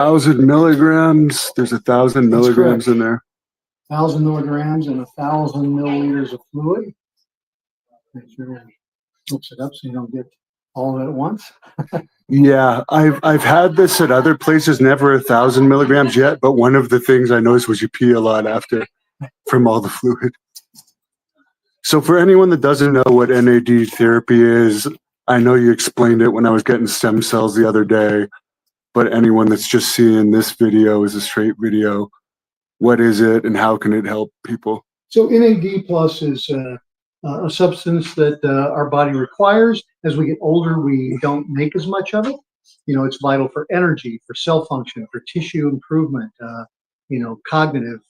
1,000 milligrams. There's 1,000 milligrams in there. 1,000 milligrams and 1,000 milliliters of fluid. Make sure to mix it up so you don't get all of it at once. Yeah, I've had this at other places, never 1,000 milligrams yet, but one of the things I noticed was you pee a lot after from all the fluid. So for anyone that doesn't know what NAD therapy is, I know you explained it when I was getting stem cells the other day, but anyone that's just seeing this video is a straight video. What is it and how can it help people? So NAD plus is a substance that our body requires. As we get older, we don't make as much of it. You know, it's vital for energy, for cell function, for tissue improvement, cognitive.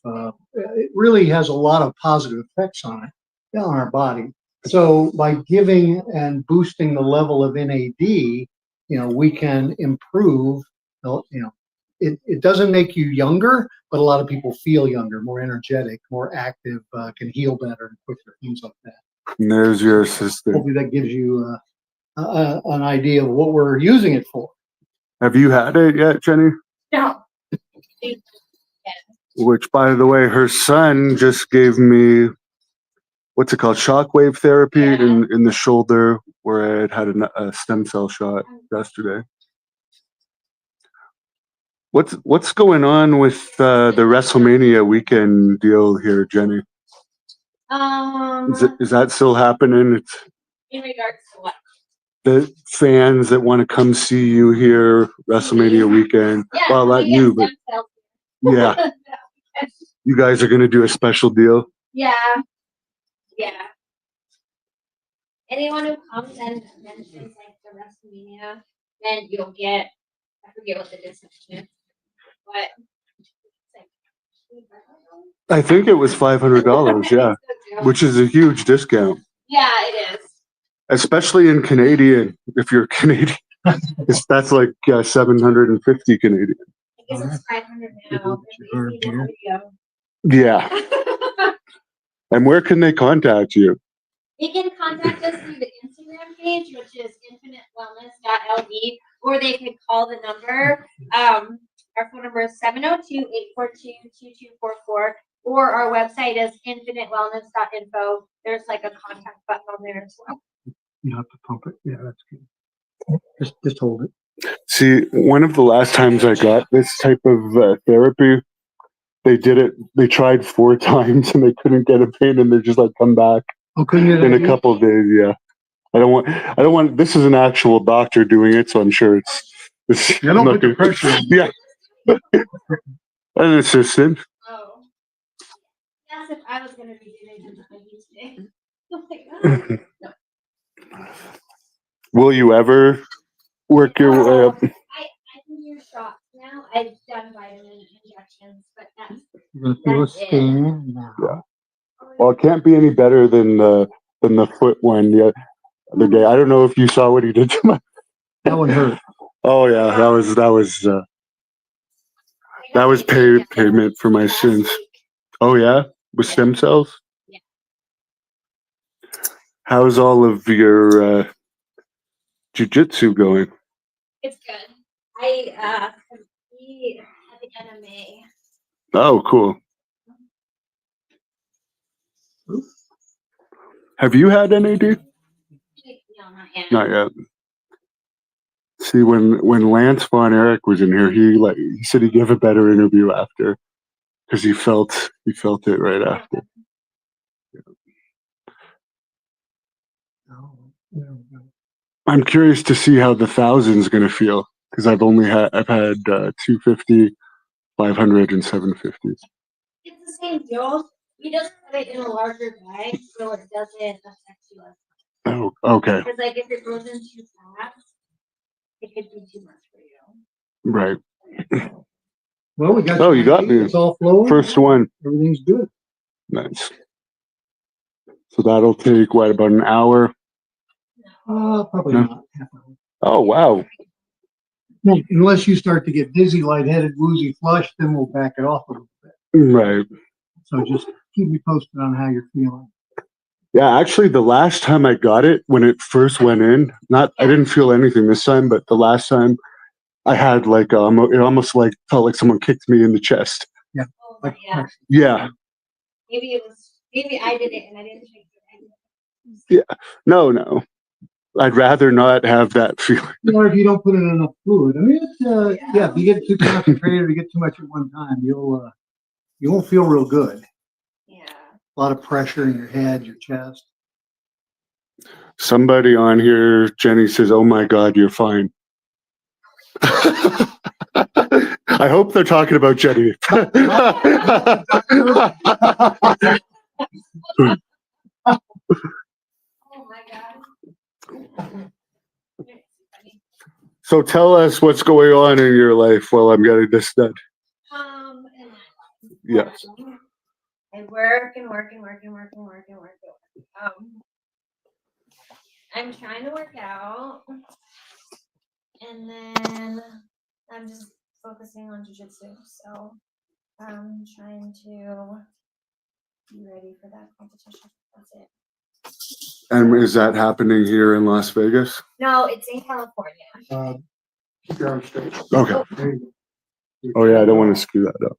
It really has a lot of positive effects on our body. So by giving and boosting the level of NAD, we can improve, it doesn't make you younger, but a lot of people feel younger, more energetic, more active, can heal better and quicker, things like that. And there's your assistant. Hopefully that gives you an idea of what we're using it for. Have you had it yet, Jenny? No. Which, by the way, her son just gave me, what's it called? Shockwave therapy in the shoulder where I had a stem cell shot yesterday. What's going on with the WrestleMania weekend deal here, Jenny? Is that still happening? It's in regards to what? The fans that want to come see you here WrestleMania weekend. Yeah, well, not you, but yeah. You guys are going to do a special deal? Yeah. Anyone who comes and mentions like the WrestleMania, then you'll get, I forget what the discount is, but I think it was $500, yeah, which is a huge discount. Yeah, it is. Especially in Canadian, if you're Canadian. That's like 750 Canadian. I guess it's 500 now. Yeah. And where can they contact you? They can contact us through the Instagram page, which is infinitewellness.lv, or they could call the number. Our phone number is 702-842-2244, or our website is infinitewellness.info. There's like a contact button on there as well. You have to pump it. Yeah, that's good. Just hold it. See, one of the last times I got this type of therapy, they did it. They tried 4 times and they couldn't get a pain, and they're just like, come back in a couple of days. Yeah, I don't want. This is an actual doctor doing it, so I'm sure it's. You don't put the pressure. Yeah. An assistant. Oh. Yes, if I was going to be doing it today. No. Will you ever work your way up? I can do shots now. I've done vitamin injections, but that's it. Now. Yeah. Well, it can't be any better than the foot one the other day. I don't know if you saw what he did to my. That one hurt. Oh yeah, that was payment for my sins. Oh yeah, with stem cells. Yeah. How's all of your jiu-jitsu going? It's good. I compete at the MMA. Oh, cool. Have you had NAD? No, not yet. Not yet. See, when Lance Von Erich was in here, he said he gave a better interview after because he felt it right after. I'm curious to see how the 1,000's going to feel because I've had 250, 500, and 750s. It's the same deal. We just put it in a larger bag so it doesn't affect you as much. Oh, okay. Because like if it goes in too fast, it could be too much for you. Right. Well, we got. Oh, you got me. It's all flowing. First one. Everything's good. Nice. So that'll take what, about an hour? Probably not. Oh wow. Well, unless you start to get dizzy, lightheaded, woozy, flushed, then we'll back it off a little bit. Right. So just keep me posted on how you're feeling. Yeah, actually, the last time I got it, when it first went in, I didn't feel anything this time, but the last time I had like, it almost like felt like someone kicked me in the chest. Oh, Like, yeah. Yeah. Maybe I did it and I didn't think it. No. I'd rather not have that feeling. or if you don't put in enough fluid. I mean, it's, if you get too concentrated or you get too much at one time, you won't feel real good. Yeah. A lot of pressure in your head, your chest. Somebody on here, Jenny says, "Oh my God, you're fine." I hope they're talking about Jenny. Oh my God. So tell us what's going on in your life while I'm getting this done. And Yes. I work. I'm trying to work out, and then I'm just focusing on jiu-jitsu. So I'm trying to be ready for that competition. That's it. And is that happening here in Las Vegas? No, it's in California. Keep your arms straight. Okay. There you go. Oh yeah, I don't want to screw that up.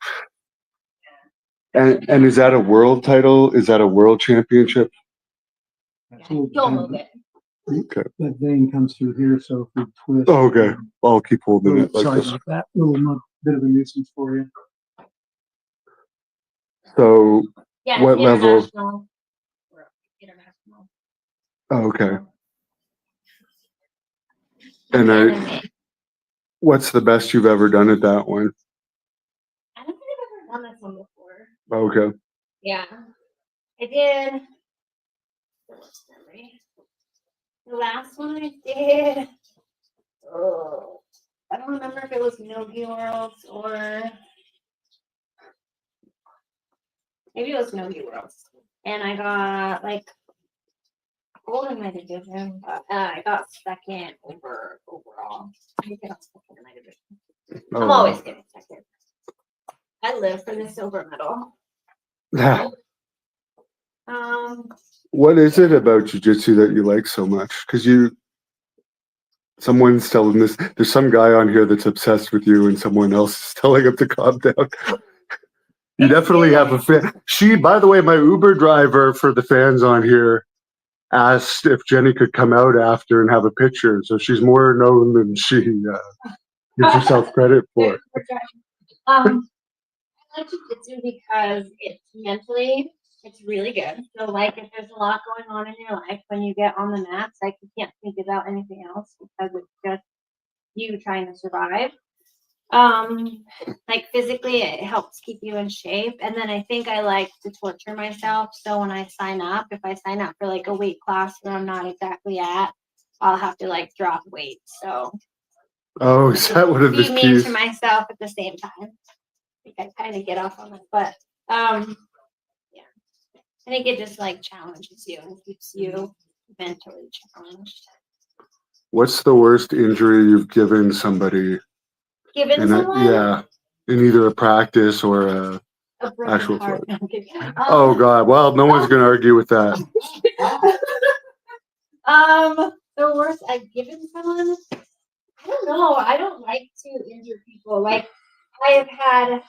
And is that a world title? Is that a world championship? Don't move it. Okay. That vein comes through here, so if we twist. Oh, okay. I'll keep holding it like Sorry this. about that. Little bit of a nuisance for you. So, Yeah, what level? international. International. Oh, okay. And And what's the best you've ever done at that one? I don't think I've ever done this one before. Okay. Yeah, I did. What's memory? The last one I did. Oh, I don't remember if it was Nogi Worlds or maybe it was Nogi Worlds, and I got like gold in my division, but I got second overall. I think I got second in my division. I'm always getting second. I live for the silver medal. Yeah. Um, What is it about jiu-jitsu that you like so much? Because someone's telling this, there's some guy on here that's obsessed with you and someone else is telling him to calm down. You definitely have a fan. By the way, my Uber driver for the fans on here asked if Jenny could come out after and have a picture. So she's more known than she gives herself credit for. I like jiu-jitsu because it's really good. So like if there's a lot going on in your life when you get on the mats, like you can't think about anything else because it's just you trying to survive. Like physically it helps keep you in shape. And then I think I like to torture myself. So when I sign up, if I sign up for like a weight class where I'm not exactly at, I'll have to like drop weight. So is that what it is? be mean to myself at the same time. I think I kind of get off on it, but yeah, I think it just like challenges you and keeps you mentally challenged. What's the worst injury you've given somebody? Given someone? Yeah, in either a practice or a actual heart. fight. Oh God! Well, no one's gonna argue with that. The worst I've given someone, I don't know. I don't like to injure people. Like I have had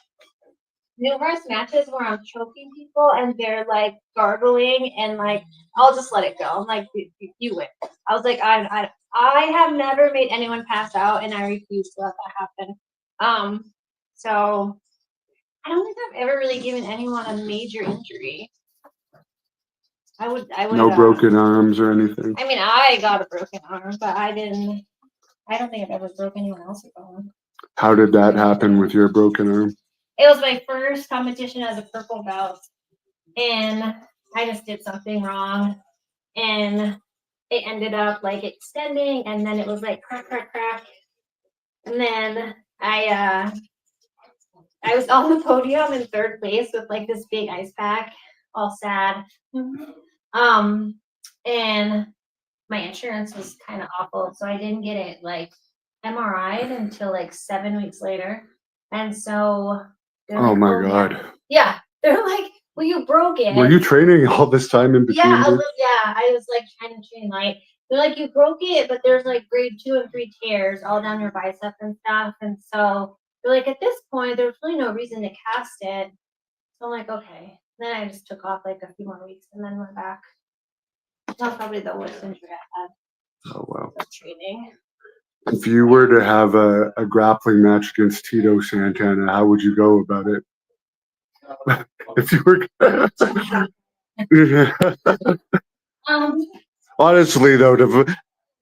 numerous matches where I'm choking people and they're like gargling and like I'll just let it go. I'm like, you win. I was like, I have never made anyone pass out and I refuse to let that happen. So I don't think I've ever really given anyone a major injury. I would No broken arms or anything. I mean, I got a broken arm, but I don't think I've ever broken anyone else's arm. How did that happen with your broken arm? It was my first competition as a purple belt, and I just did something wrong, and it ended up like extending, and then it was like crack, crack, crack, and then I was on the podium in third place with like this big ice pack, all sad, and my insurance was kind of awful, so I didn't get it like MRI'd until like 7 weeks later, and so. Oh my God. Yeah, they're like, well, you broke it. Were you training all this time in between? Yeah, I was like trying to train light. they're like, you broke it, but there's like grade 2 and 3 tears all down your bicep and stuff. And so they're like, at this point, there's really no reason to cast it. So I'm like, okay. Then I just took off like a few more weeks and then went back. That's probably the worst injury I had. Oh, wow. Was training. If you were to have a grappling match against Tito Santana, how would you go about it? If you were honestly though,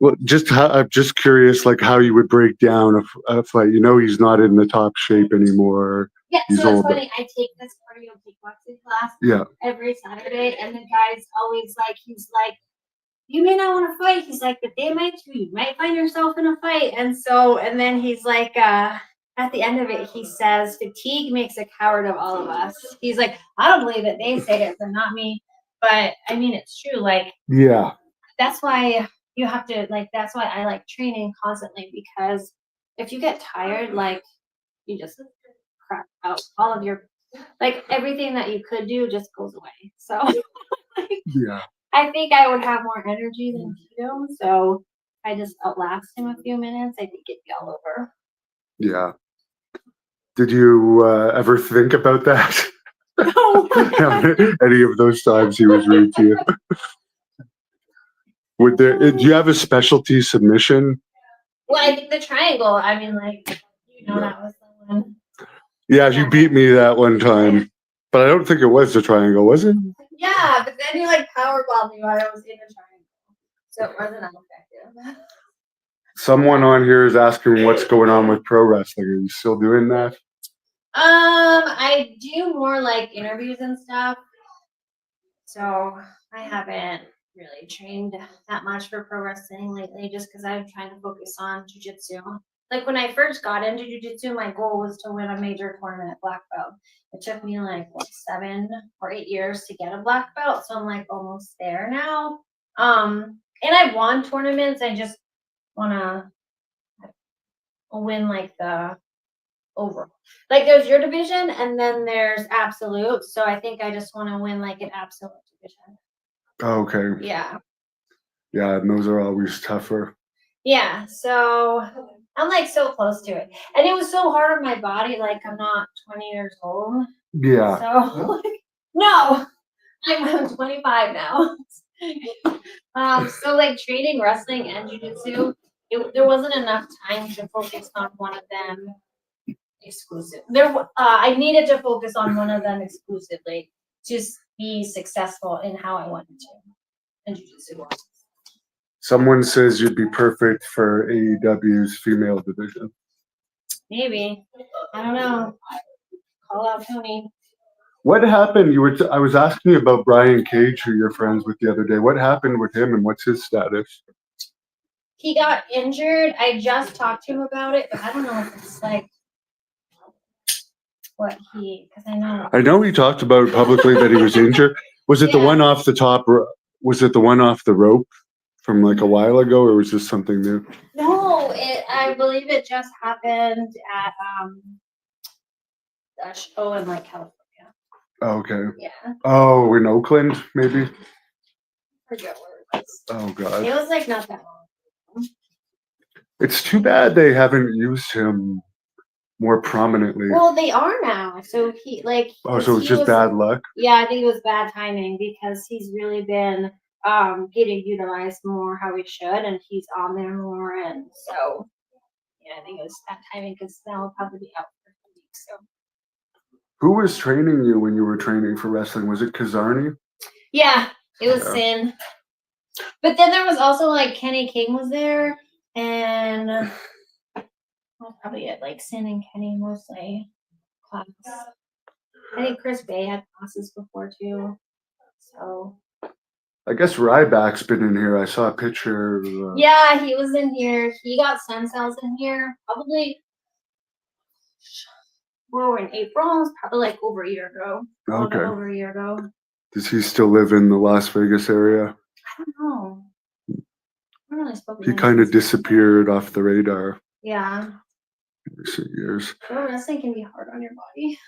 I'm just curious, like how you would break down a fight. You know, he's not in the top shape anymore. Yeah, He's so it's old. funny. I take this cardio kickboxing class Yeah, every Saturday, and the guy's always like, he's like, you may not want to fight. He's like, but they might too. You might find yourself in a fight. And so, and then he's like, at the end of it, he says, fatigue makes a coward of all of us. He's like, I don't believe it. They say it, but not me. But I mean, it's true. Like, yeah, that's why you have to, like, that's why I like training constantly, because if you get tired, like, you just crap out all of your, like, everything that you could do just goes away. So, yeah. I think I would have more energy than Tito, so if I just outlast him a few minutes, I think it'd be all over. Yeah. Did you ever think about that? No. Any of those times he was rude to you? Do you have a specialty submission? Well, I think the triangle, I mean, like, you know, that was the one. Yeah, you beat me that one time. But I don't think it was the triangle, was it? Yeah, but then you like powerbombed me while I was in a triangle. So it wasn't effective. Someone on here is asking what's going on with pro wrestling. Are you still doing that? I do more like interviews and stuff. So I haven't really trained that much for pro wrestling lately just because I'm trying to focus on jiu-jitsu. Like when I first got into jiu-jitsu, my goal was to win a major tournament at black belt. It took me like 7 or 8 years to get a black belt, so I'm like almost there now. And I've won tournaments. I just wanna win like the overall. Like there's your division and then there's absolute. So I think I just want to win like an absolute division. Okay. Yeah. Yeah, and those are always tougher. Yeah. So I'm like so close to it. And it was so hard on my body. Like I'm not 20 years old. Yeah. So no, I'm 25 now. So like training wrestling and jiu-jitsu, there wasn't enough time to focus on one of them exclusive. I needed to focus on one of them exclusively to be successful in how I wanted to in jiu-jitsu. Someone says you'd be perfect for AEW's female division. Maybe. I don't know. Call out Tony. What happened? I was asking you about Brian Cage, who you're friends with the other day. What happened with him and what's his status? He got injured. I just talked to him about it, but I don't know if it's like because I know he talked about publicly that he was injured. Was it the one off the top? Was it the one off the rope from like a while ago, or was this something new? No, I believe it just happened at a show in like California. Okay. Yeah. Oh, in Oakland, maybe? I forget where it was. Oh, God. It was like not that long. It's too bad they haven't used him more prominently. Well, they are now. So he like. Oh, so it's just bad luck? Yeah, I think it was bad timing because he's really been getting utilized more how he should, and he's on there more, and so yeah, I think it was bad timing because now he'll probably be out for a week. So. Who was training you when you were training for wrestling? Was it Kazarni? Yeah, it was Sin. But then there was also like Kenny King was there, and that's probably it. Like Sin and Kenny mostly class. I think Chris Bay had classes before too. So. I guess Ryback's been in here. I saw a picture. Yeah, he was in here. He got stem cells in here. Probably. We're in April. It's probably like over a year ago. Okay. Over a year ago. Does he still live in the Las Vegas area? I don't know. I haven't really spoken He kind of disappeared off the radar. Yeah. In recent years. Pro wrestling can be hard on your body.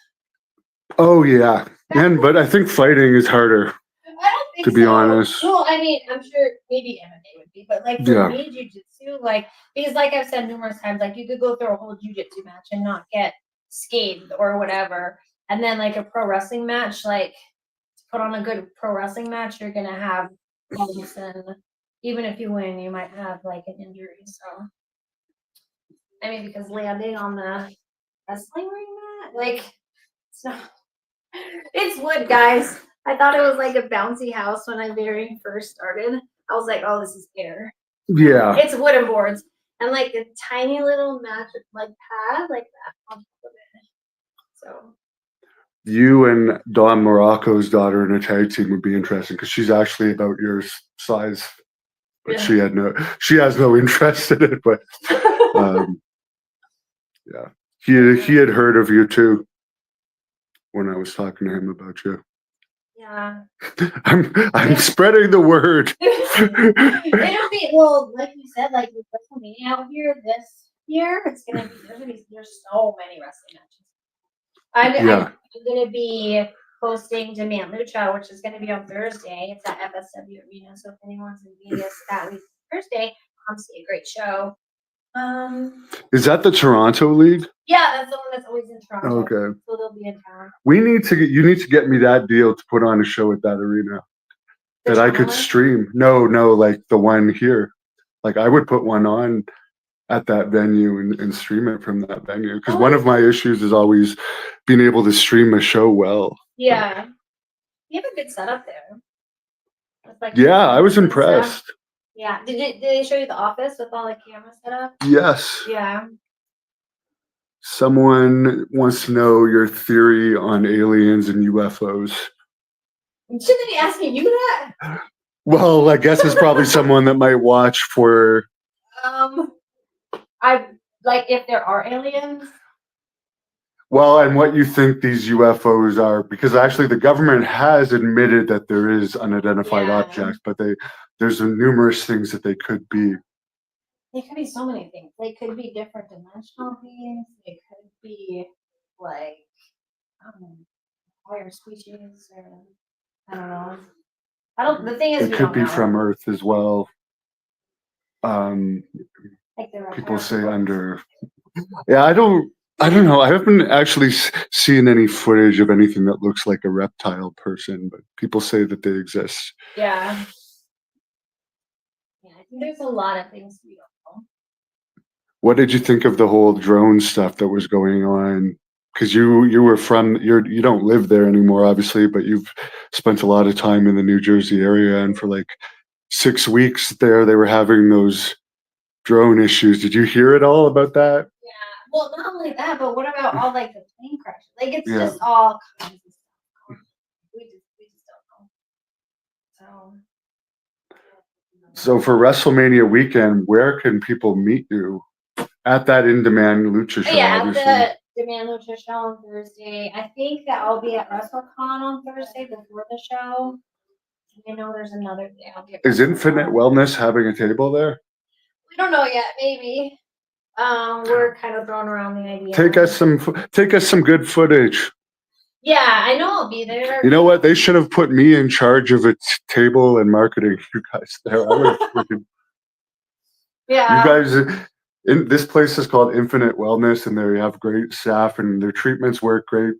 Oh yeah, but I think fighting is harder. I don't think to be so. honest. Well, I mean, I'm sure maybe MMA would be, but like for Yeah. me, jujitsu, like because like I've said numerous times, like you could go through a whole jujitsu match and not get scathed or whatever, and then like a pro wrestling match, like to put on a good pro wrestling match, you're gonna have problems, and even if you win, you might have like an injury. So I mean, because landing on the wrestling ring mat, like it's not. It's wood, guys. I thought it was like a bouncy house when I very first started. I was like, oh, this is air. Yeah. It's wooden boards. And like a tiny little mat, like pad, like that on top of it. So You and Dawn Morocco's daughter in a tag team would be interesting because she's actually about your size, but yeah. she has no interest in it. But yeah, he had heard of you too when I was talking to him about you. Yeah. I'm spreading the word. It'll be well, like you said, like with WrestleMania out here this year, it's gonna be there's so many wrestling matches. I'm gonna be hosting Demand Lucha, which is gonna be on Thursday. It's at FSW Arena, so if anyone's in Vegas that week Thursday, come see a great show. Is that the Toronto League? Yeah, that's the one that's always in Toronto. Okay. So they'll be in town. You need to get me that deal to put on a show at that arena that I could stream. No, like the one here. Like I would put one on at that venue and stream it from that venue. Because one of my issues is always being able to stream a show well. Yeah. You have a good setup there. Like yeah, I was impressed. Stuff. Yeah. Did they show you the office with all the cameras set up? Yes. Yeah. Someone wants to know your theory on aliens and UFOs. Shouldn't they be asking you that? Well, I guess it's probably someone that might watch for. I like if there are aliens. Well, and what you think these UFOs are, because actually the government has admitted that there is unidentified objects, but there's numerous things that they could be. They could be so many things. They could be different dimensional beings. They could be like higher species, or I don't know. The thing is, it could be from Earth as well. Like people say under. Yeah, I don't know. I haven't actually seen any footage of anything that looks like a reptile person, but people say that they exist. Yeah. Yeah, I think there's a lot of things we don't know. What did you think of the whole drone stuff that was going on? Because you were you don't live there anymore, obviously, but you've spent a lot of time in the New Jersey area, and for like 6 weeks there, they were having those drone issues. Did you hear at all about that? Yeah. Well, not only that, but what about all like the plane crashes? Like it's just all kinds of stuff. We just don't know. So for WrestleMania weekend, where can people meet you? At that In Demand Lucha show, yeah, obviously. At the Demand Lucha show on Thursday. I think that I'll be at WrestleCon on Thursday before the show. I know there's another day I'll be at Is Infinite Wellness having a table there? We don't know yet. Maybe. We're kind of throwing around the idea. Take us some good footage. Yeah, I know I'll be there. You know what? They should have put me in charge of a table and marketing. You guys there. Yeah. You guys. This place is called Infinite Wellness, and they have great staff, and their treatments work great,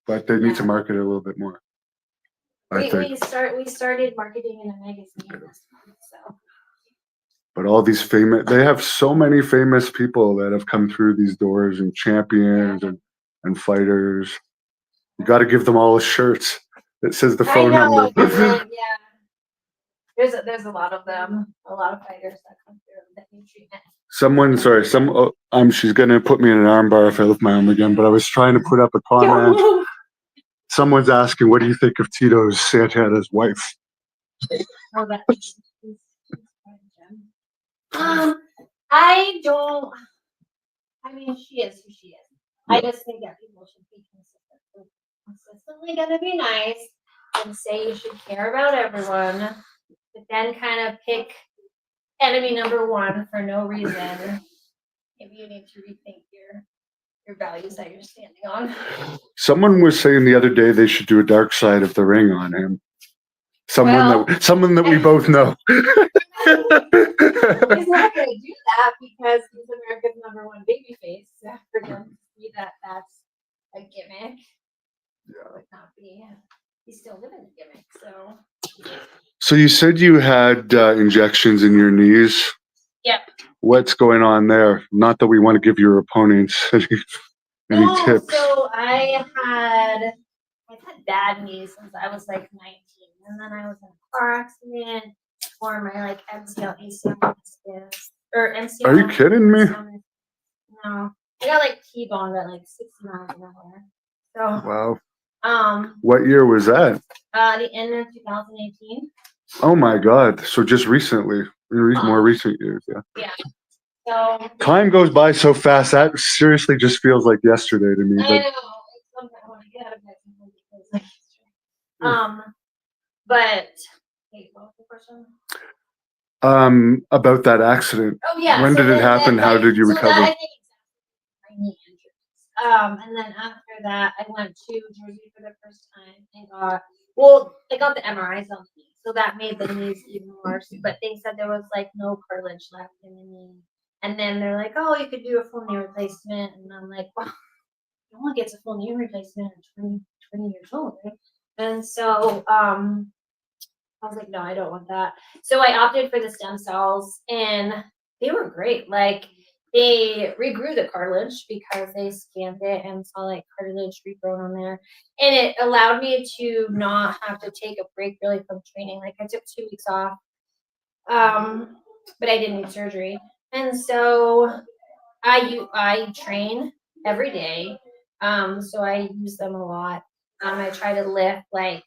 but they need to market it a little bit more. We started marketing in a magazine this month, so. But all these they have so many famous people that have come through these doors, and champions and fighters. You got to give them all shirts that says the phone number. Yeah. There's a lot of them, a lot of fighters that come through that need treatment. She's gonna put me in an armbar if I lift my arm again. But I was trying to put up a comment. Someone's asking, "What do you think of Tito's Santana's wife?" I don't. I mean, she is who she is. I just think that people should be consistently gonna be nice and say you should care about everyone, but then kind of pick enemy number one for no reason. Maybe you need to rethink your values that you're standing on. Someone was saying the other day they should do a dark side of the ring on him. Someone that we both know. He's not gonna do that because he's America's #1 baby face. So for him to see that that's a gimmick, would not be. He's still living the gimmick. So. So you said you had injections in your knees. Yep. What's going on there? Not that we want to give your opponents any tips. So I've had bad knees since I was like 19, and then I was in a car accident for my like MCL, ACL, or MCL. Are you kidding me? No, I got like T-boned at like 60 miles an hour. So wow. What year was that? The end of 2018. Oh my God! So just recently, more recent years, yeah. Yeah. So time goes by so fast. That seriously just feels like yesterday to me. I know. Sometimes I want to get out of bed because but wait, what was the question? About that accident. Oh yeah. When did it happen? How did you recover? I think my knee injuries. And then after that, I went to Jersey for the first time and I got the MRIs on the knee, so that made the knees even worse. But they said there was like no cartilage left in the knee, and then they're like, "Oh, you could do a full knee replacement," and I'm like, "Well, no one gets a full knee replacement at 20 years old, right?" And so I was like, no, I don't want that. So I opted for the stem cells, and they were great. Like they regrew the cartilage because they scanned it and saw like cartilage regrown on there, and it allowed me to not have to take a break really from training. Like I took 2 weeks off, but I didn't need surgery, and so I train every day. So I use them a lot. I try to lift like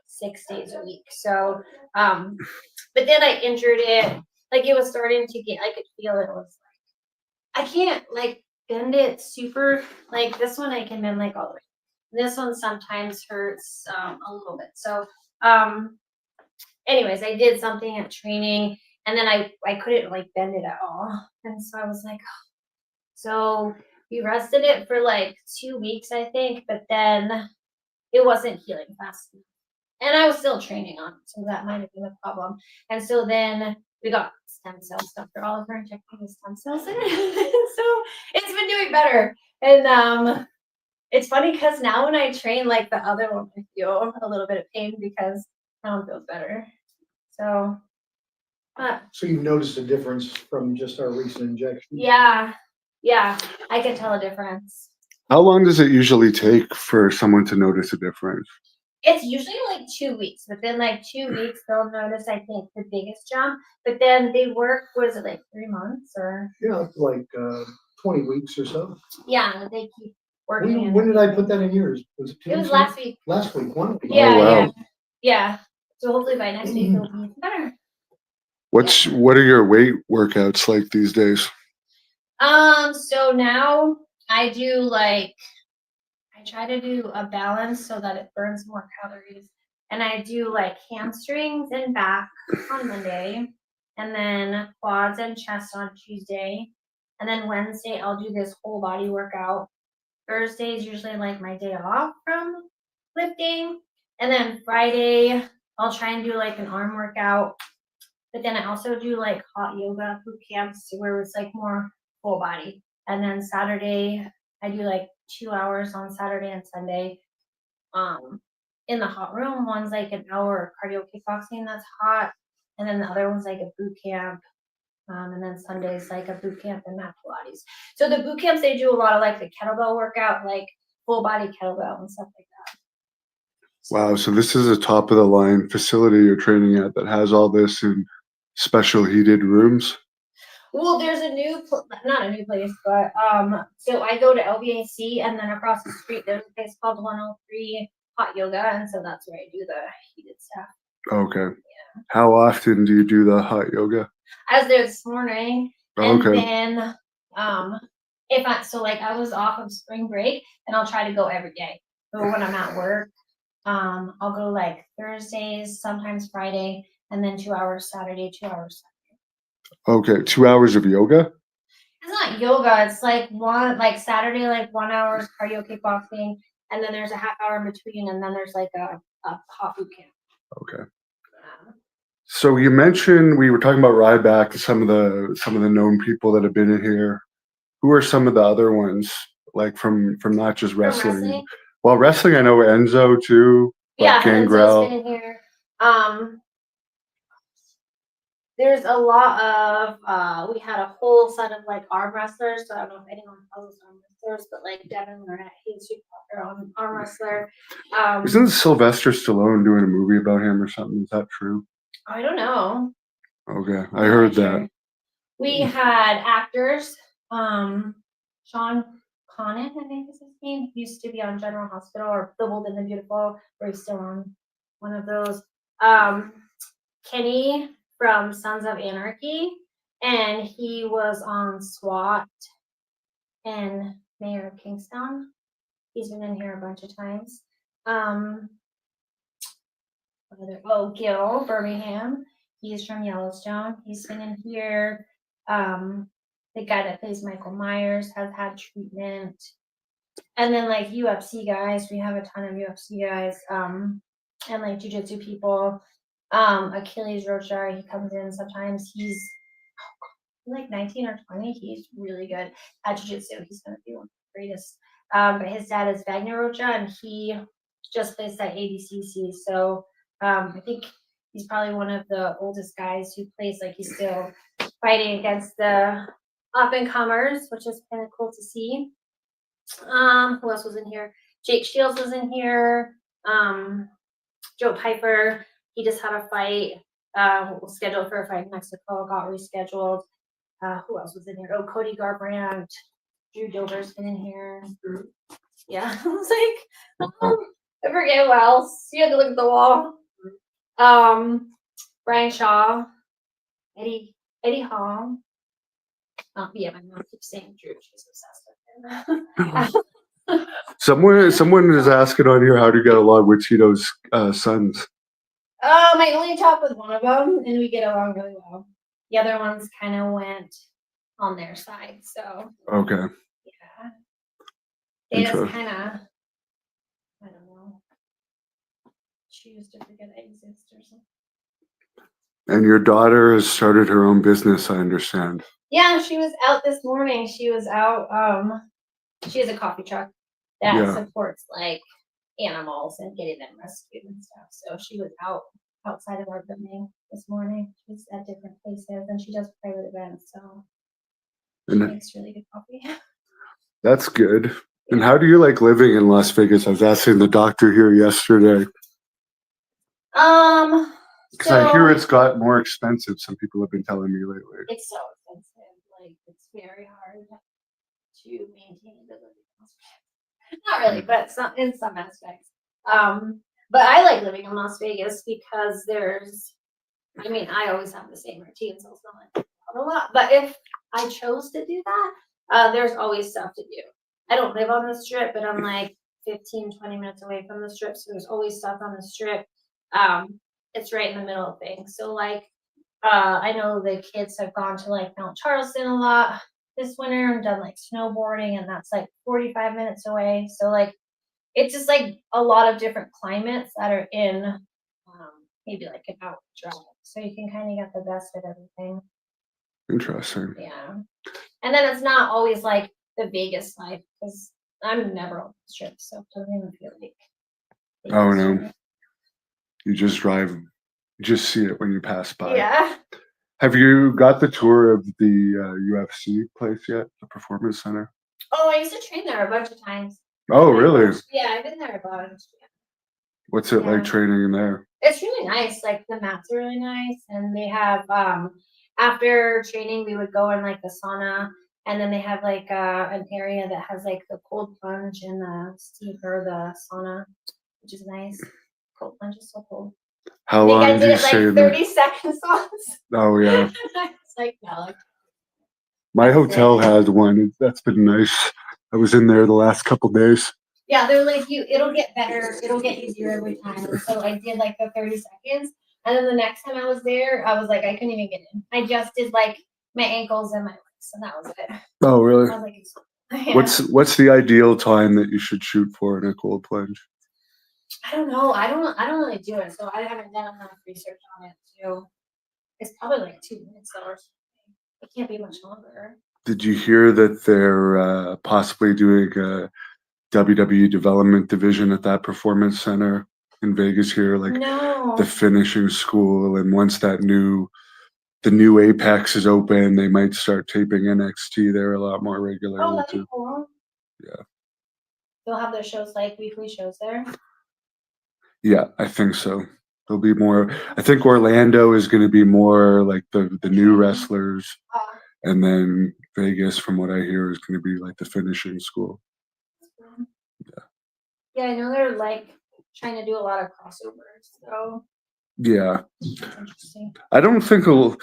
6 days a week. So, but then I injured it. Like it was starting to get, I could feel it was like, I can't like bend it super, like this one I can bend like all the way. This one sometimes hurts a little bit. So, anyways, I did something at training and then I couldn't like bend it at all. And so I was like, oh. So we rested it for like 2 weeks, I think, but then it wasn't healing fast enough. And I was still training on it, so that might have been a problem. And so then we got stem cell stuff for Oliver, injecting the stem cells in. So it's been doing better. And it's funny because now when I train like the other one, I feel a little bit of pain because that one feels better. So So you've noticed a difference from just our recent injection? yeah, I can tell a difference. How long does it usually take for someone to notice a difference? It's usually like 2 weeks. Within like 2 weeks, they'll notice, I think, the biggest jump. But then they work, what is it, like 3 months or? Yeah, like 20 weeks or so. Yeah, they keep working. When did I put that in yours? Was it 2 It was weeks last week. Last week, 1 week. Yeah, Oh, wow. yeah. So hopefully by next week it'll be better. What are your weight workouts like these days? So now I do like, I try to do a balance so that it burns more calories. And I do like hamstrings and back on Monday, and then quads and chest on Tuesday. And then Wednesday, I'll do this whole body workout. Thursday is usually like my day off from lifting. And then Friday, I'll try and do like an arm workout. But then I also do like hot yoga boot camps where it's like more full body. And then Saturday, I do like 2 hours on Saturday and Sunday. In the hot room, one's like an hour of cardio kickboxing that's hot, and then the other one's like a boot camp. And then Sunday's like a boot camp and mat Pilates. So the boot camps, they do a lot of like the kettlebell workout, like full body kettlebell and stuff like that. Wow, so this is a top of the line facility you're training at that has all this in special heated rooms? Well, there's a not a new place, but so I go to LVAC, and then across the street there's a place called 103 Hot Yoga, and so that's where I do the heated stuff. Okay. Yeah. How often do you do the hot yoga? I was there this morning, and Okay. then I was off of spring break, and I'll try to go every day. So when I'm at work, I'll go like Thursdays, sometimes Friday, and then 2 hours Saturday, 2 hours Sunday. Okay, 2 hours of yoga? It's not yoga. It's like Saturday, like 1 hour cardio kickboxing, and then there's a half hour in between, and then there's like a hot boot camp. Okay. So you mentioned we were talking about Ryback, some of the known people that have been in here. Who are some of the other ones, like from not just From wrestling? wrestling? Well, wrestling, I know Enzo too. Yeah, Like Enzo's Gangrel. been in here. There's a lot of we had a whole set of like arm wrestlers. So I don't know if anyone calls arm wrestlers, but like Devin Lorette, he's super arm wrestler. Isn't Sylvester Stallone doing a movie about him or something? Is that true? I don't know. Okay, I I'm heard not sure. that. We had actors. Sean Connon, I think is his name. He used to be on General Hospital or The Bold and the Beautiful, or he's still on one of those. Kenny from Sons of Anarchy, and he was on SWAT and Mayor of Kingstown. He's been in here a bunch of times. Gil Birmingham. He's from Yellowstone. He's been in here. The guy that plays Michael Myers has had treatment. And then like UFC guys, we have a ton of UFC guys, and like jiu-jitsu people. Achilles Rocha, he comes in sometimes. He's like 19 or 20. He's really good at jiu-jitsu. He's gonna be one of the greatest. But his dad is Wagner Rocha, and he just placed at ADCC. So I think he's probably one of the oldest guys who plays. Like he's still fighting against the up and comers, which is kind of cool to see. Who else was in here? Jake Shields was in here. Joe Piper, he just had a fight. Scheduled for a fight in Mexico, got rescheduled. Who else was in here? Oh, Cody Garbrandt. Drew Dober's been in here. Yeah, I was like, I forget what else. You had to look at the wall. Brian Shaw, Eddie Hall. Yeah, my mom keeps saying Drew. She's obsessed with him. Someone is asking on here how to get along with Tito's sons. I only talk with one of them, and we get along really well. The other ones kind of went on their side, so Okay. yeah, they just kind of, I don't know, choose to forget I exist or something. And your daughter has started her own business, I understand. Yeah, she was out this morning. She was out. She has a coffee truck that supports like animals and getting them rescued and stuff. So she was outside of our building this morning. She's at different places, and she does private events. So she makes really good coffee. That's good. And how do you like living in Las Vegas? I was asking the doctor here yesterday. Because I hear it's got more expensive. Some people have been telling me lately. It's so expensive. Like it's very hard to maintain the living costs. Not really, but in some aspects. But I like living in Las Vegas because I always have the same routine, so it's not like a lot. But if I chose to do that, there's always stuff to do. I don't live on the strip, but I'm like 15, 20 minutes away from the strip, so there's always stuff on the strip. It's right in the middle of things. So like, I know the kids have gone to like Mount Charleston a lot this winter and done like snowboarding, and that's like 45 minutes away. So like, it's just like a lot of different climates that are in maybe like an hour drive. So you can kind of get the best of everything. Interesting. Yeah. And then it's not always like the Vegas life because I'm never on the strip, so it doesn't even feel like Vegas. Oh no. You just drive, just see it when you pass by. Yeah. Have you got the tour of the UFC place yet? The Performance Center? Oh, I used to train there a bunch of times. Oh, really? Yeah, I've been there a bunch. What's it like training in there? It's really nice. Like the mats are really nice, and they have after training we would go in like the sauna, and then they have like an area that has like the cold plunge and the steam or the sauna, which is nice. Cold plunge is so cold. How long I did you like stay in 30 seconds on. Oh yeah. It's like no. My hotel had one. That's been nice. I was in there the last couple days. Yeah, they're like it'll get better, it'll get easier every time. So I did like the 30 seconds, and then the next time I was there, I was like, I couldn't even get in. I just did like my ankles and my legs, and that was it. Oh really? I was like, What's the ideal time that you should shoot for in a cold plunge? I don't know. I don't really do it, so I haven't done enough research on it too. It's probably like 2 minutes though, or something. It can't be much longer. Did you hear that they're possibly doing a WWE development division at that performance center in Vegas here, like No. the finishing school? And once the new Apex is open, they might start taping NXT there a lot more Oh, regularly that'd be too. cool. Yeah. They'll have their shows like weekly shows there. Yeah, I think so. There'll be more. I think Orlando is going to be more like the new wrestlers, Uh, and then Vegas, from what I hear, is going to be like the finishing school. yeah, I know they're like trying to do a lot of crossovers, so Yeah, it's interesting. I don't think it'll.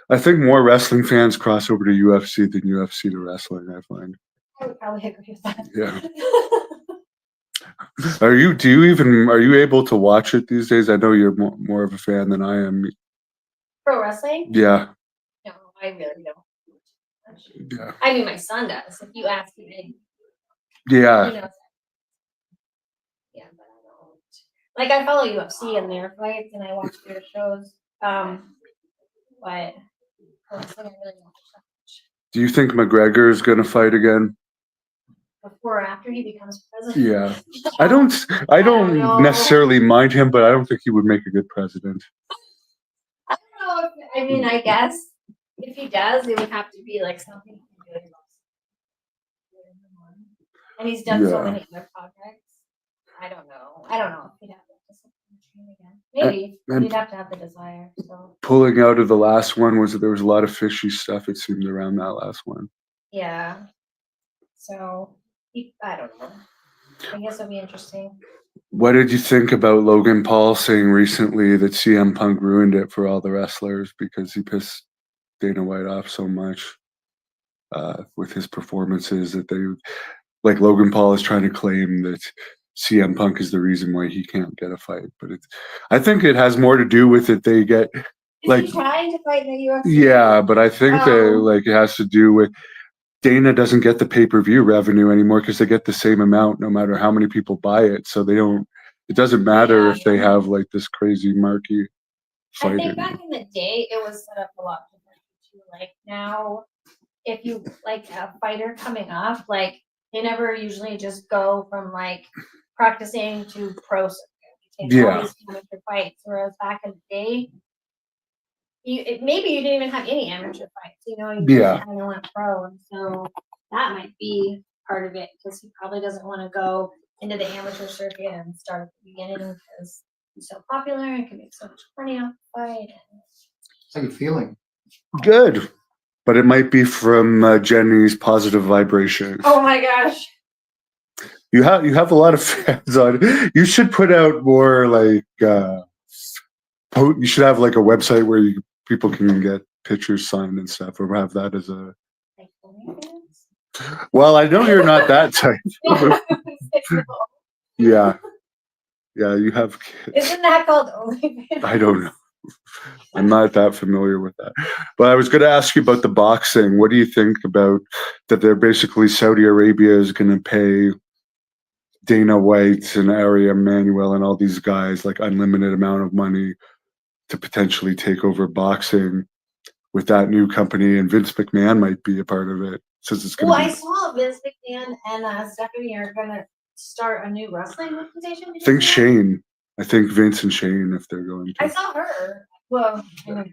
I think more wrestling fans cross over to UFC than UFC to wrestling. I find. I would probably agree with that. Yeah. Are you? Do you even? Are you able to watch it these days? I know you're more of a fan than I am. Pro wrestling? Yeah. No, I really don't. Yeah. I mean, my son does. If you ask him, Yeah. he knows. Yeah, but I don't. Like I follow UFC and their fights, and I watch their shows. But pro wrestling, I really don't watch that much. Do you think McGregor is going to fight again? Before or after he becomes president? Yeah. I don't don't know. necessarily mind him, but I don't think he would make a good president. I don't know. I mean, I guess if he does, it would have to be like something really awesome. And he's done so Yeah. many other projects. I don't know. I don't know if he'd have that discipline again. Maybe. But and- he'd have to have the desire. So Pulling out of the last one was that there was a lot of fishy stuff, it seemed, around that last one. yeah. So I don't know. I guess it'll be interesting. What did you think about Logan Paul saying recently that CM Punk ruined it for all the wrestlers because he pissed Dana White off so much with his performances that like Logan Paul is trying to claim that CM Punk is the reason why he can't get a fight, but I think it has more to do with it. They get Is like he trying to fight in the UFC? yeah, but I think that Oh. like it has to do with Dana doesn't get the pay-per-view revenue anymore because they get the same amount no matter how many people buy it. So they don't. It doesn't matter Yeah. if they have like this crazy marquee I fight think back anymore. in the day, it was set up a lot different too. Like now, if you like a fighter coming up, like they never usually just go from like practicing to pro circuit. They take all Yeah. these amateur fights, whereas back in the day, maybe you didn't even have any amateur fights. You know, you Yeah. just kind of went pro, and so that might be part of it because he probably doesn't want to go into the amateur circuit and start at the beginning because he's so popular and can make so much money off the fight. How you feeling? Good, but it might be from Jenny's positive vibrations. Oh my gosh. You have a lot of fans on. You should put out more like you should have like a website where people can get pictures signed and stuff, or have that as a. Like OnlyFans? Well, I know you're not that type. Yeah, you have kids. Isn't that called OnlyFans? I don't know. I'm not that familiar with that. But I was going to ask you about the boxing. What do you think about that? They're basically Saudi Arabia is going to pay Dana White and Ari Emanuel and all these guys like unlimited amount of money to potentially take over boxing with that new company, and Vince McMahon might be a part of it since it's going Well, to I be. saw Vince McMahon and Stephanie are gonna start a new wrestling organization. I think Shane. I think Vince and Shane, if they're going I to, saw her. Well, I know.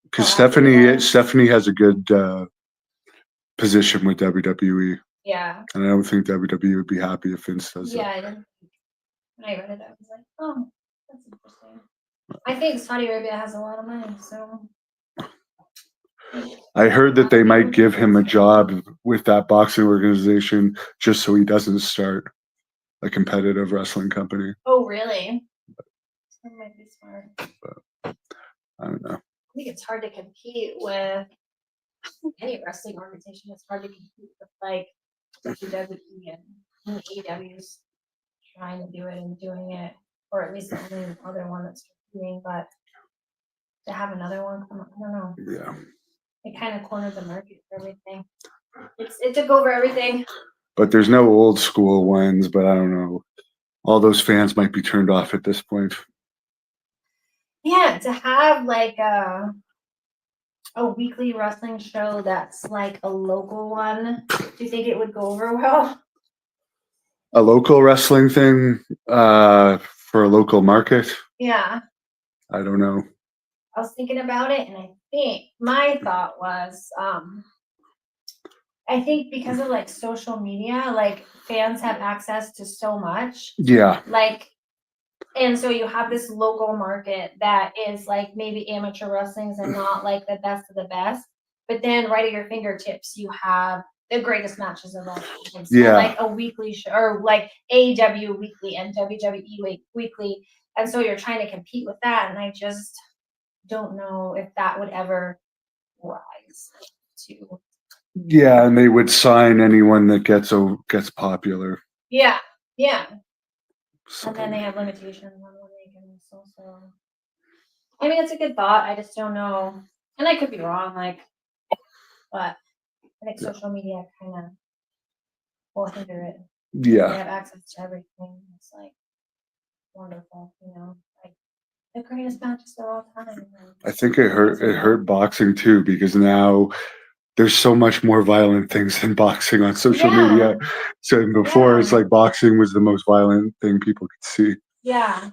because Oh, yeah. Stephanie has a good position with WWE, Yeah. and I don't think WWE would be happy if Vince does that. Yeah, I didn't. When I read it, I was like, oh, that's interesting. I think Saudi Arabia has a lot of money, so. I heard that they might give him a job with that boxing organization just so he doesn't start a competitive wrestling company. Oh, really? That might be smart. I don't know. I think it's hard to compete with any wrestling organization. It's hard to compete with like WWE and AEW's trying to do it and doing it, or at least the only other one that's competing. But to have another one come up, I don't know. Yeah. It kind of cornered the market for everything. It took over everything. But there's no old school ones, but I don't know. all those fans might be turned off at this point. Yeah, to have like a weekly wrestling show that's like a local one, do you think it would go over well? A local wrestling thing for a local market? Yeah, I don't know. I was thinking about it, and I think my thought was, I think because of like social media, like fans have access to so much, Yeah. like, and so you have this local market that is like maybe amateur wrestlings and not like the best of the best, but then right at your fingertips you have the greatest matches of all time. So Yeah. like a weekly show, or like AEW weekly and WWE weekly, and so you're trying to compete with that, and I just don't know if that would ever rise to. Yeah, and they would sign anyone that gets popular. Yeah, yeah. So, And then they have limitations on what they can whistle. So, I mean, it's a good thought. I just don't know, and I could be wrong. Like, but I think social media kind of will hinder it. They yeah. have access to everything. It's like wonderful, like the greatest matches of all time. I think it hurt boxing too, because now there's so much more violent things than boxing on social media. So before it's like boxing was the most violent thing people could see. Yeah.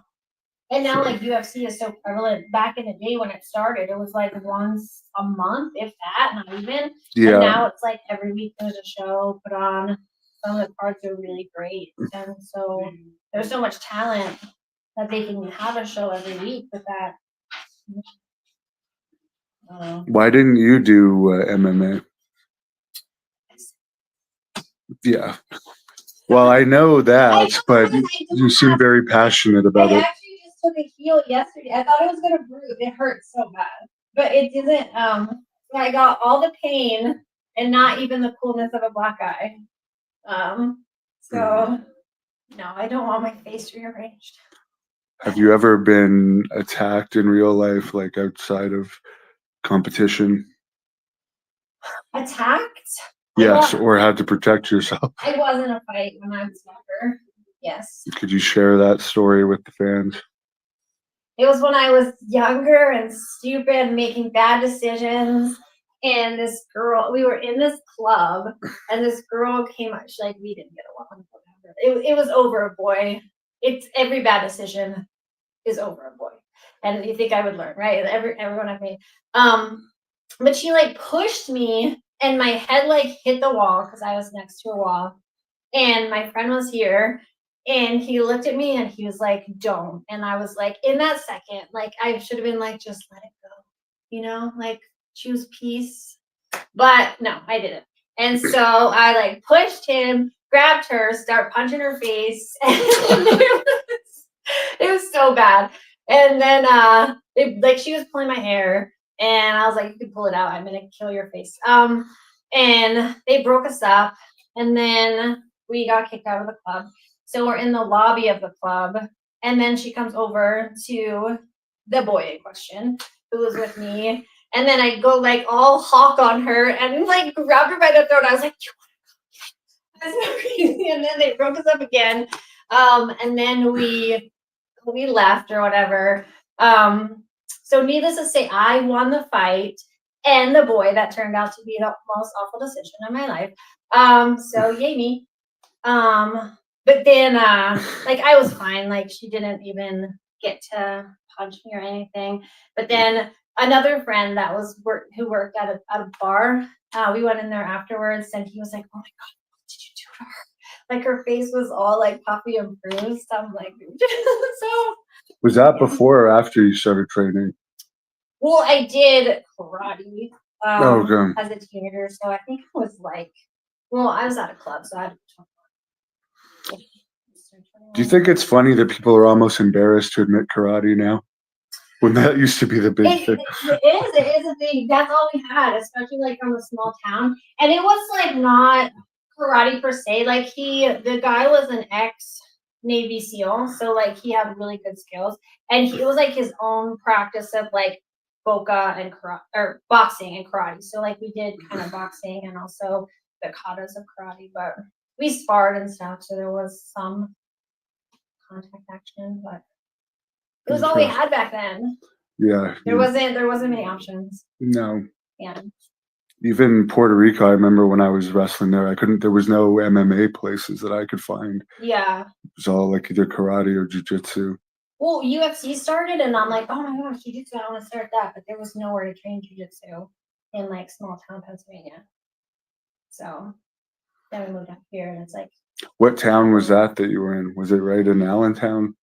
And now, like, UFC is so prevalent. Back in the day when it started, it was like once a month, if that, not even. Yeah. And now it's like every week there's a show put on. Some of the cards are really great. And so there's so much talent that they can have a show every week with that. Why didn't you do MMA? Yeah. Well, I know that, but you seem very passionate about it. I actually just took a heel yesterday. I thought it was gonna bruise. It hurt so bad, but it didn't. I got all the pain and not even the coolness of a black eye. So no, I don't want my face rearranged. Have you ever been attacked in real life, like outside of competition? Attacked? Yes, or had to protect yourself. I was in a fight when I was younger. Yes. Could you share that story with the fans? It was when I was younger and stupid, making bad decisions. And this girl, we were in this club, and this girl came up. She we didn't get along. It was over a boy. It's every bad decision is over a boy, and you think I would learn, right? Everyone I've made. But she pushed me, and my head hit the wall because I was next to a wall, and my friend was here. And he looked at me and he was like, don't. And I was like, in that second, I should have been just let it go, choose peace. But no, I didn't. And so I pushed him, grabbed her, start punching her face. And it was so bad. And then she was pulling my hair, and I was like, you can pull it out. I'm going to kill your face. And they broke us up, and then we got kicked out of the club. So we're in the lobby of the club, and then she comes over to the boy in question who was with me, and then I go all hawk on her and grab her by the throat. I was like, that's not crazy. And then they broke us up again, and then we left or whatever. So needless to say, I won the fight, and the boy that turned out to be the most awful decision of my life. So yay me. But then, I was fine. She didn't even get to punch me or anything. But then another friend that who worked at a bar, we went in there afterwards, and he was like, "Oh my God, what did you do to her?" Her face was all puffy and bruised. I'm like, so. Was that before or after you started training? Well, I did karate Okay. as a teenager, so I think it was I was at a club, so I had. Do you think it's funny that people are almost embarrassed to admit karate now? When that used to be the big thing. It is a thing. That's all we had, especially from a small town. And it was not karate per se. The guy was an ex Navy SEAL, so he had really good skills. And it was his own practice of boka and karate, or boxing and karate. So we did kind of boxing and also the katas of karate, but we sparred and stuff, so there was some contact action, but it was all we had back then. Yeah. There wasn't many options. No. Yeah. Even Puerto Rico, I remember when I was wrestling there, there was no MMA places that I could find. Yeah. It was all like either karate or jujitsu. Well, UFC started, and I'm like, oh my gosh, jujitsu, I want to start that. But there was nowhere to train jujitsu in like small town Pennsylvania. So then we moved up here, and it's like. What town was that you were in? Was it right in Allentown?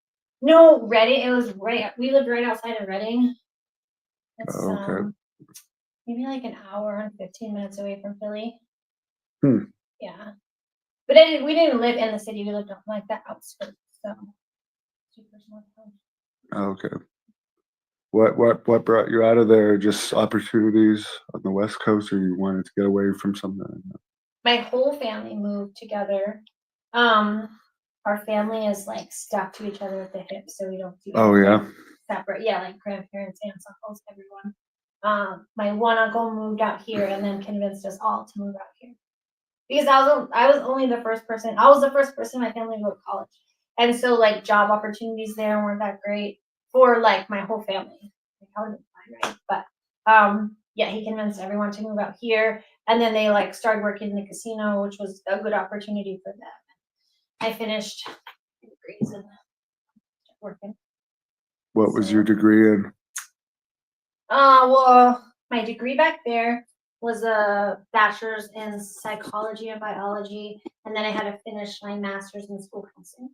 No, Reading. It was right. We lived right outside of Reading. It's Okay. maybe like an hour and 15 minutes away from Philly. Yeah, but we didn't live in the city. We lived on like the outskirts. So super small town. Okay. What brought you out of there? Just opportunities on the West Coast, or you wanted to get away from something? My whole family moved together. Our family is like stuck to each other at the hip, so we don't do anything separate. Yeah, like grandparents, aunts, uncles, everyone. My one uncle moved out here and then convinced us all to move out here because I was only the first person. I was the first person in my family to go to college, and so like job opportunities there weren't that great for like my whole family. Like, I wouldn't mind, right? But yeah, he convinced everyone to move out here, and then they like started working in the casino, which was a good opportunity for them. I finished degrees and working. What was your degree in? Well, my degree back there was a bachelor's in psychology and biology, and then I had to finish my master's in school counseling.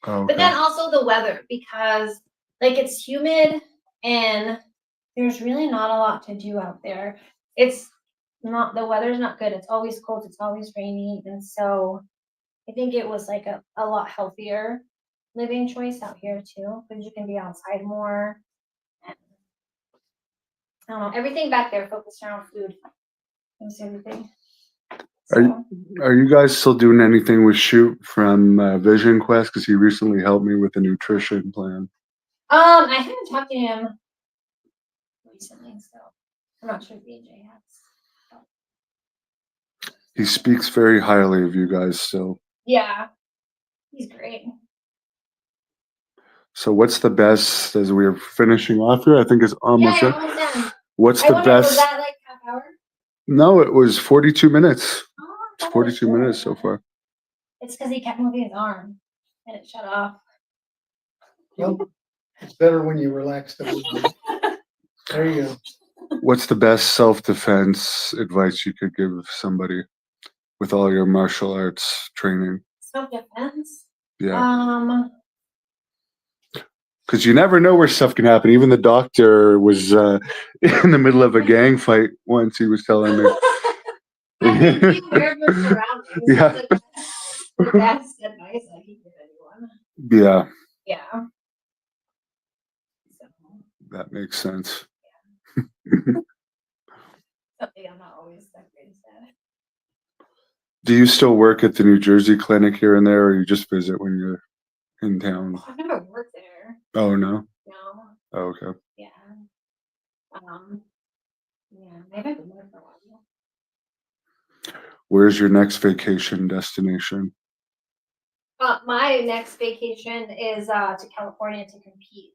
Okay. But then also the weather, because like it's humid and there's really not a lot to do out there. It's not, the weather's not good. It's always cold, it's always rainy, and so I think it was like a lot healthier living choice out here too, because you can be outside more. And, I don't know, everything back there focused around food. Almost everything. So, Are you guys still doing anything with Shoot from Vision Quest? Because he recently helped me with a nutrition plan. I haven't talked to him recently, so I'm not sure if BJ has. He speaks very highly of you guys still. Yeah, he's great. So what's the best, as we're finishing off here, I think it's almost Yeah, done. you're almost done. What's I the wonder, best? was that like half hour? No, it was 42 minutes. Oh, I It's thought it was 42 minutes so shorter. far. It's because he kept moving his arm and it shut off. Well, it's better when you relax the movement. There you go. What's the best self-defense advice you could give somebody with all your martial arts training? Self-defense? Yeah. Because you never know where stuff can happen. Even the doctor was in the middle of a gang fight once, he was telling me. I think be aware of your surroundings. Yeah. That's the best advice I can give anyone. Yeah, Yeah. So, that makes sense. something I'm not always that greatest at. Do you still work at the New Jersey clinic here and there, or you just visit when you're in town? I've never worked there. Oh, no? No. Oh, okay. Yeah. Yeah, maybe I've been there for a while. Where's your next vacation destination? My next vacation is to California to compete.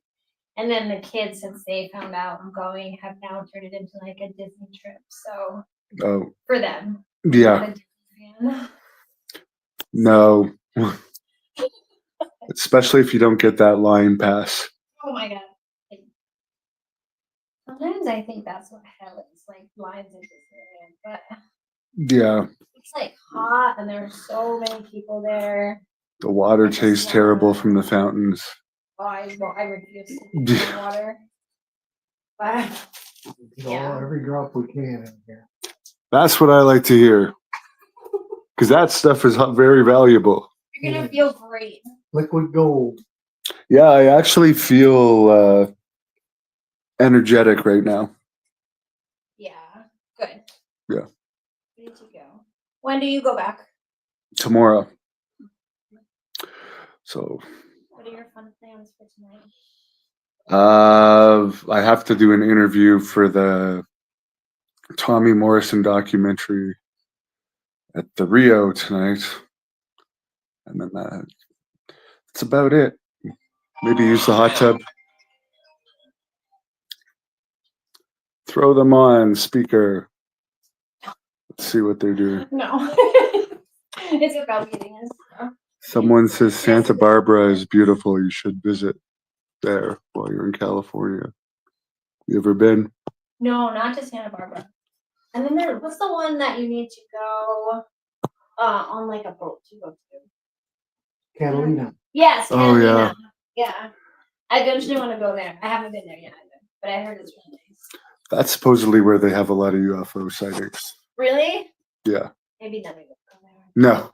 And then the kids, since they found out I'm going, have now turned it into like a Disney trip. So Oh, for them. yeah. I'm not a Disney fan. No. Especially if you don't get that line pass. Oh my god. Sometimes I think that's what hell is, like lines in Disneyland. But Yeah. it's like hot and there's so many people there. The water tastes terrible from the fountains. Oh, I refuse to drink the water. But yeah. Every drop we can in here. That's what I like to hear. Because that stuff is very valuable. You're gonna feel great. Liquid gold. Yeah, I actually feel energetic right now. Yeah, good. Yeah. Ready to go. When do you go back? Tomorrow. So What are your fun plans for tonight? I have to do an interview for the Tommy Morrison documentary at the Rio tonight. And then That's about it. Maybe use the hot tub. Throw them on speaker. Let's see what they're doing. No. It's about getting us. So. Someone says Santa Barbara is beautiful. You should visit there while you're in California. You ever been? No, not to Santa Barbara. And then what's the one that you need to go on like a boat to go to? Catalina. Yes, Oh, Catalina. Yeah. I eventually want to go there. I haven't been there yet either, but I heard it's really nice. That's supposedly where they have a lot of UFO sightings. Really? Yeah. Maybe then we go there. No,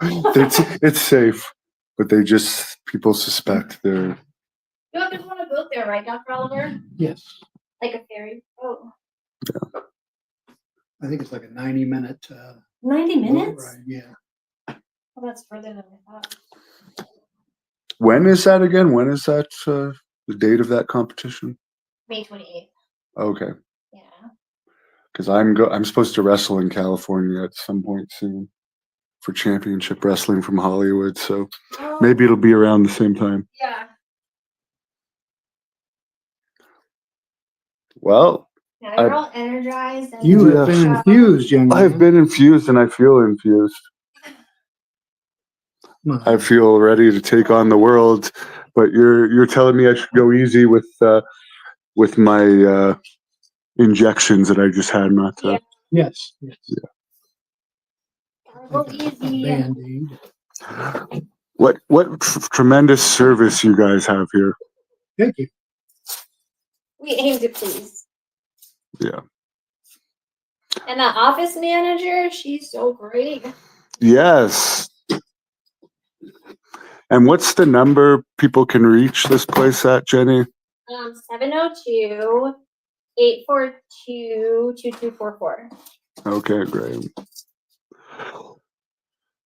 it's safe, but people suspect they're. You have to want to boat there, right, Dr. Oliver? Yes. Like a ferry boat. I think it's like a 90-minute. 90 minutes? Ride. Yeah. Well, that's further than I thought. When is that again? When is that the date of that competition? May 28th. Okay, Yeah. because I'm supposed to wrestle in California at some point soon for championship wrestling from Hollywood. So maybe it'll be around the same time. Yeah. Well, Now you're all energized. And You have been infused, Jenni. I've been infused and I feel infused. I feel ready to take on the world, but you're telling me I should go easy with my injections that I just had, not to. Yeah. Yes. Yes. Yeah. Go easy. Band-Aid. What tremendous service you guys have here. Thank you. We aim to please. Yeah. And the office manager, she's so great. Yes. And what's the number people can reach this place at, Jenni? 702-842-2244. Okay, great.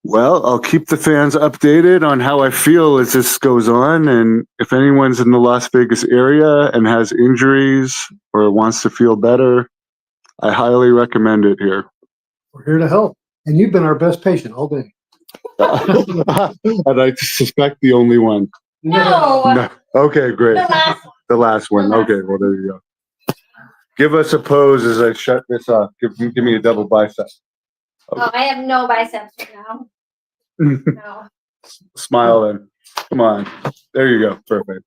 Well, I'll keep the fans updated on how I feel as this goes on. And if anyone's in the Las Vegas area and has injuries or wants to feel better, I highly recommend it here. We're here to help. And you've been our best patient all day. And I suspect the only one. No. No. Okay, great. The last one. The last one. The last Okay, well, there you go. Give us a pose as I shut this off. Give me a double bicep. Oh, I have no biceps right now. No. Smile then. Come on. There you go. Perfect.